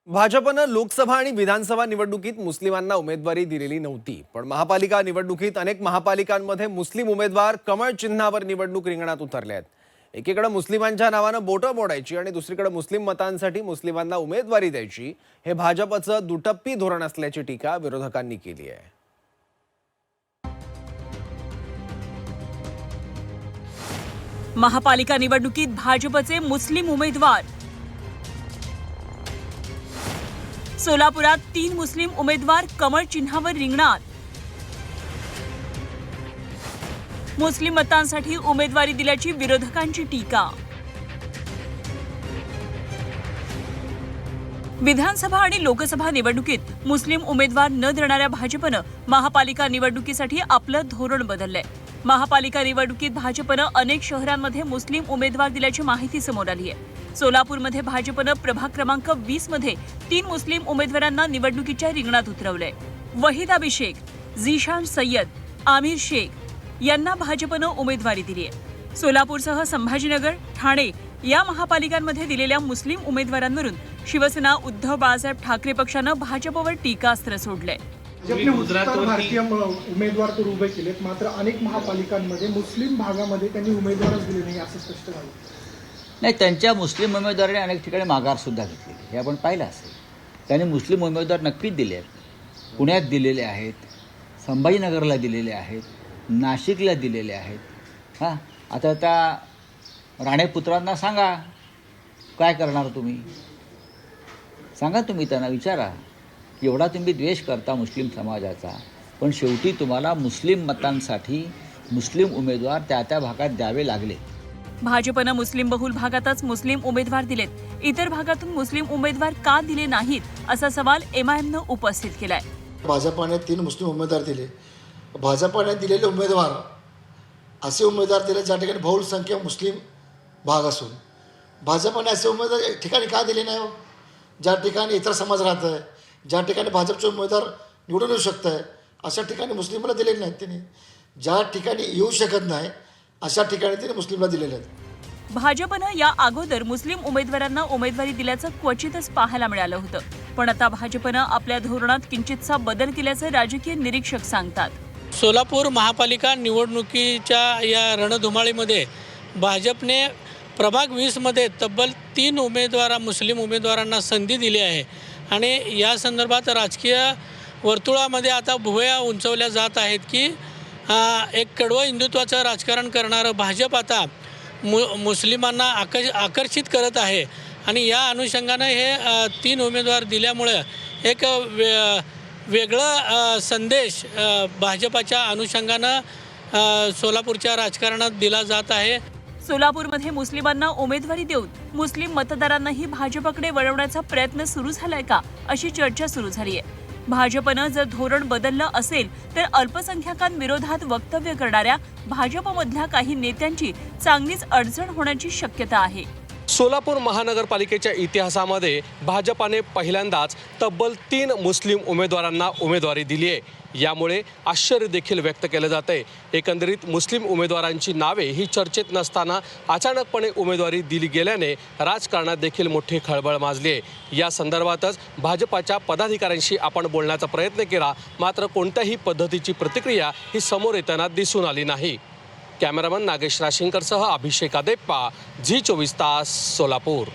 भाजपनं लोकसभा आणि विधानसभा निवडणुकीत मुस्लिमांना उमेदवारी दिलेली नव्हती, पण महापालिका निवडणुकीत अनेक महापालिकांमध्ये मुस्लिम उमेदवार कमळ चिन्हावर निवडणूक रिंगणात उतरले आहेत। एकीकडे मुस्लिमांच्या नावानं बोटं मोडायची आणि दुसरीकडे मुस्लिम मतांसाठी मुस्लिमांना उमेदवारी द्यायची, हे भाजपचं दुटप्पी धोरण असल्याची टीका विरोधकांनी केली आहे। महापालिका निवडणुकीत भाजपचे मुस्लिम उमेदवार। सोलापुरात 3 मुस्लिम उमेदवार कमळ चिन्हावर रिंगणात। मुस्लिम मतांसाठी उमेदवारी दिल्याची विरोधकांची टीका। विधानसभा आणि लोकसभा निवडणुकीत मुस्लिम उमेदवार न देणाऱ्या भाजपनं महापालिका निवडणुकीसाठी आपलं धोरण बदललंय। महापालिका निवडणुकीत भाजपनं अनेक शहरांमध्ये मुस्लिम उमेदवार दिल्याची माहिती समोर आली आहे। सोलापूरमध्ये भाजपनं प्रभाग क्रमांक 20 मध्ये 3 मुस्लिम उमेदवारांना निवडणुकीच्या रिंगणात उतरवलंय। वहीद अभिषेक, झीशान सय्यद, आमिर शेख यांना भाजपनं उमेदवारी दिली आहे। सोलापूरसह संभाजीनगर, ठाणे या महापालिकांमध्ये दिलेल्या मुस्लिम उमेदवारांवरून शिवसेना उद्धव बाळासाहेब ठाकरे पक्षानं भाजपवर टीकास्त्र सोडलंय। भारतीय उमेदवार तर उभे केलेत, मात्र अनेक महापालिकांमध्ये मुस्लिम भागामध्ये त्यांनी उमेदवारच दिले नाही असं स्पष्ट झालं। नाही, त्यांच्या मुस्लिम उमेदवारांनी अनेक ठिकाणी माघार सुद्धा घेतली, हे आपण पाहिलं असेल। त्यांनी मुस्लिम उमेदवार नक्कीच दिले आहेत। पुण्यात दिलेले आहेत, संभाजीनगरला दिलेले आहेत, नाशिकला दिलेले आहेत। आता त्या राणेपुत्रांना सांगा काय करणार तुम्ही, सांगा तुम्ही त्यांना विचारा की एवढा तुम्ही द्वेष करता मुस्लिम समाजाचा, पण शेवटी तुम्हाला मुस्लिम मतांसाठी मुस्लिम उमेदवार त्या भागात द्यावे लागले। भाजपनं मुस्लिम बहुल भागातच मुस्लिम उमेदवार दिलेत, इतर भागातून मुस्लिम उमेदवार का दिले नाहीत असा सवाल एमआयएमनं उपस्थित केलाय। भाजपाने 3 मुस्लिम उमेदवार दिले। भाजपाने दिलेले उमेदवार असे उमेदवार दिले ज्या ठिकाणी बहुसंख्य मुस्लिम भाग असून भाजपाने असे उमेदवार ठिकाणी का दिले नाही हो? ज्या ठिकाणी इतर समाज राहत आहे, ज्या ठिकाणी भाजपचे उमेदवार निवडून येऊ शकत आहे, अशा ठिकाणी मुस्लिमला दिलेले नाहीत। त्यांनी ज्या ठिकाणी येऊ शकत नाही अशा ठिकाणी त्यांनी मुस्लिमला दिलेले आहेत। भाजपनं या अगोदर मुस्लिम उमेदवारांना उमेदवारी दिल्याचं क्वचितच पाहायला मिळालं होतं, पण आता भाजपनं आपल्या धोरणात किंचितसा बदल केल्याचं राजकीय निरीक्षक सांगतात। सोलापूर महापालिका निवडणुकीच्या या रणधुमाळीमध्ये भाजपने प्रभाग 20 मध्ये तब्बल 3 मुस्लिम उमेदवारांना संधी दिली आहे आणि या संदर्भात राजकीय वर्तुळामध्ये आता भुवया उंचवल्या जात आहेत की एक कडवं हिंदुत्वाचं राजकारण करणारं भाजप आता मुस्लिमांना आकर्षित करत आहे आणि या अनुषंगानं हे 3 उमेदवार दिल्यामुळे एक वेगळा संदेश भाजपाच्या अनुषंगानं सोलापूरच्या राजकारणात दिला जात आहे। सोलापूरमध्ये मुस्लिमांना उमेदवारी देऊन मुस्लिम मतदारांनाही भाजपकडे वळवण्याचा प्रयत्न सुरू झालाय का अशी चर्चा सुरू झाली आहे। भाजपनं जर धोरण बदललं असेल तर अल्पसंख्याकांविरोधात वक्तव्य करणाऱ्या भाजपमधल्या काही नेत्यांची चांगलीच अडचण होण्याची शक्यता आहे। सोलापूर महानगरपालिकेच्या इतिहासामध्ये भाजपाने पहिल्यांदाच तब्बल 3 मुस्लिम उमेदवारांना उमेदवारी दिली आहे। यामुळे आश्चर्य देखील व्यक्त केलं जाते। एकंदरीत मुस्लिम उमेदवारांची नावे ही चर्चेत नसताना अचानकपणे उमेदवारी दिली गेल्याने राजकारणात देखील मोठी खळबळ माजली आहे। या संदर्भातच भाजपाच्या पदाधिकाऱ्यांशी आपण बोलण्याचा प्रयत्न केला, मात्र कोणत्याही पद्धतीची प्रतिक्रिया ही समोर येताना दिसून आली नाही। कॅमेरामन नागेश राशिंकरसह अभिषेक आदेप्पा, झी 24 तास, सोलापूर।